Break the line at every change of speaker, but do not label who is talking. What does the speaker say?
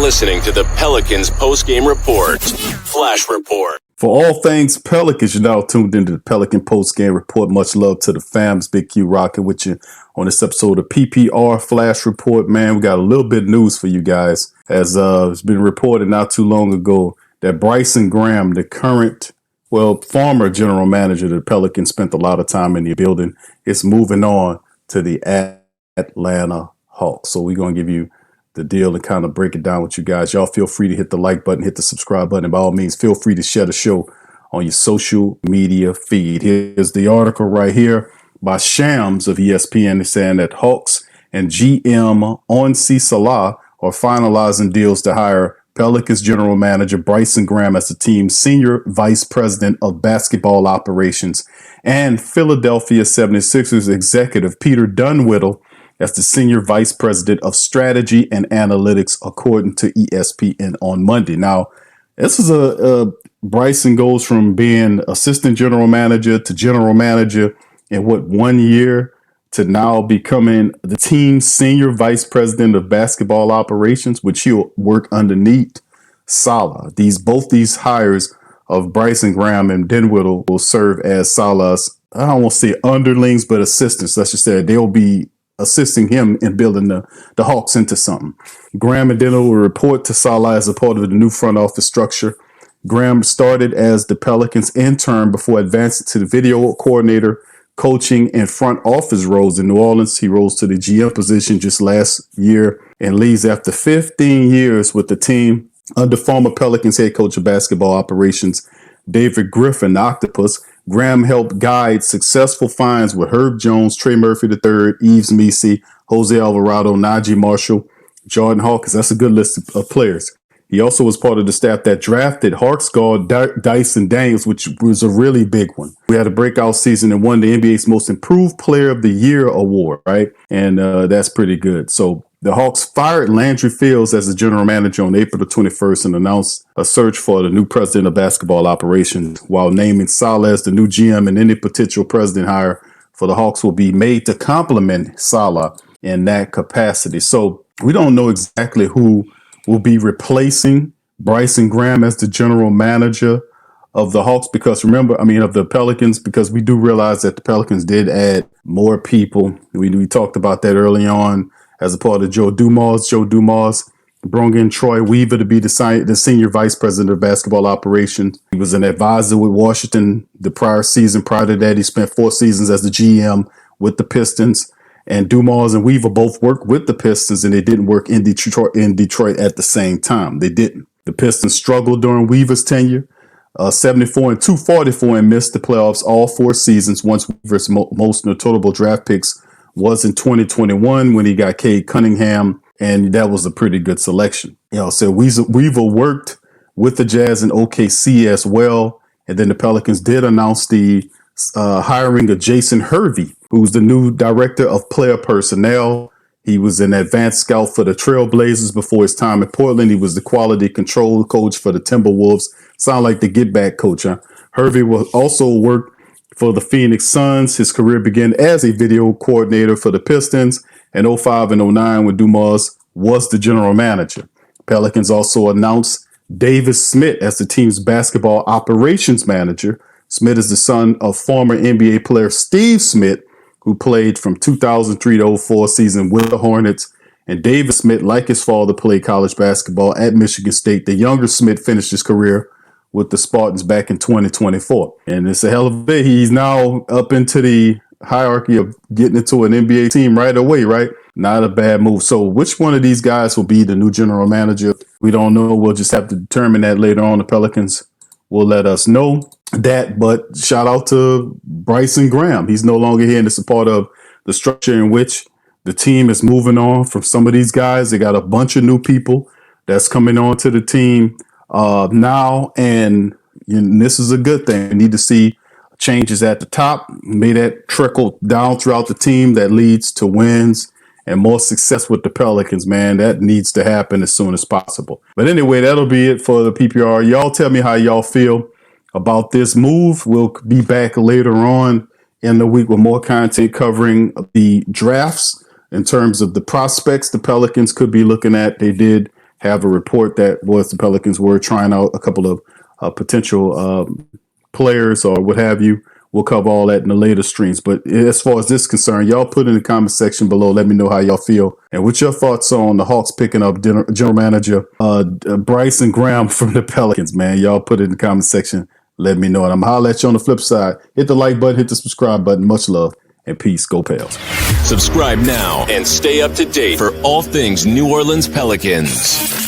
listening to the Pelicans post-game report. Flash Report.
For all things Pelicans, you're now tuned into the Pelican post-game report. Much love to the fams. Big Q rocking with you on this episode of PPR Flash Report. Man, we got a little bit of news for you guys. As it's been reported not too long ago that Bryson Graham, the current, former general manager of the Pelicans, spent a lot of time in the building, is moving on to the Atlanta Hawks. So we're going to give you the deal and kind of break it down with you guys. Y'all feel free to hit the like button, hit the subscribe button. And by all means, feel free to share the show on your social media feed. Here's the article right here by Shams of ESPN saying that Hawks and GM Onsi Salah are finalizing deals to hire Pelicans general manager Bryson Graham as the team's senior vice president of basketball operations and Philadelphia 76ers executive Peter Dunwittle as the senior vice president of strategy and analytics, according to ESPN on Monday. Now, this is Bryson goes from being assistant general manager to general manager in 1 year to now becoming the team's senior vice president of basketball operations, which he'll work underneath Salah. Both these hires of Bryson Graham and Dunwittle will serve as Salah's, I don't want to say underlings, but assistants. Let's just say they'll be assisting him in building the Hawks into something. Graham and Dunwittle will report to Salah as a part of the new front office structure. Graham started as the Pelicans intern before advancing to the video coordinator, coaching, and front office roles in New Orleans. He rose to the GM position just last year and leaves after 15 years with the team under former Pelicans head coach of basketball operations, David Griffin, the Octopus. Graham helped guide successful finds with Herb Jones, Trey Murphy III, Yves Missi, Jose Alvarado, Najee Marshall, Jordan Hawkins. That's a good list of players. He also was part of the staff that drafted Hawks guard Dyson Daniels, which was a really big one. We had a breakout season and won the NBA's Most Improved Player of the Year award, right? And that's pretty good. So the Hawks fired Landry Fields as the general manager on April the 21st and announced a search for the new president of basketball operations, while naming Salah as the new GM, and any potential president hire for the Hawks will be made to complement Salah in that capacity. So we don't know exactly who will be replacing Bryson Graham as the general manager of the Hawks, because of the Pelicans, because we do realize that the Pelicans did add more people. We talked about that early on as a part of Joe Dumars. Joe Dumars brought in Troy Weaver to be the senior vice president of basketball operations. He was an advisor with Washington the prior season. Prior to that, he spent 4 seasons as the GM with the Pistons. And Dumars and Weaver both worked with the Pistons, and they didn't work in Detroit at the same time. They didn't. The Pistons struggled during Weaver's tenure, 74 and 244, and missed the playoffs all 4 seasons. Once Weaver's most notable draft picks was in 2021 when he got Cade Cunningham, and that was a pretty good selection. So Weaver worked with the Jazz and OKC as well, and then the Pelicans did announce the hiring of Jason Hervey, who's the new director of player personnel. He was an advanced scout for the Trailblazers before his time in Portland. He was the quality control coach for the Timberwolves. Sound like the get back coach, huh? Hervey will also work for the Phoenix Suns. His career began as a video coordinator for the Pistons in 05 and 09 when Dumars was the general manager. Pelicans also announced Davis Smith as the team's basketball operations manager. Smith is the son of former NBA player Steve Smith, who played from 2003 to 04 season with the Hornets. And Davis Smith, like his father, played college basketball at Michigan State. The younger Smith finished his career with the Spartans back in 2024. And it's a hell of a bit. He's now up into the hierarchy of getting into an NBA team right away, right? Not a bad move. So which one of these guys will be the new general manager? We don't know. We'll just have to determine that later on. The Pelicans will let us know that. But shout out to Bryson Graham. He's no longer here, and it's a part of the structure in which the team is moving on from some of these guys. They got a bunch of new people that's coming on to the team now, and this is a good thing. We need to see changes at the top. May that trickle down throughout the team that leads to wins and more success with the Pelicans, man. That needs to happen as soon as possible. But anyway, that'll be it for the PPR. Y'all tell me how y'all feel about this move. We'll be back later on in the week with more content covering the drafts in terms of the prospects the Pelicans could be looking at. They did have a report that was the Pelicans were trying out a couple of potential players or what have you. We'll cover all that in the later streams. But as far as this is concerned, y'all put in the comment section below. Let me know how y'all feel and what your thoughts on the Hawks picking up general manager Bryson Graham from the Pelicans, man. Y'all put it in the comment section. Let me know. And I'm going to holler at you on the flip side. Hit the like button, hit the subscribe button. Much love and peace. Go Pels.
Subscribe now and stay up to date for all things New Orleans Pelicans.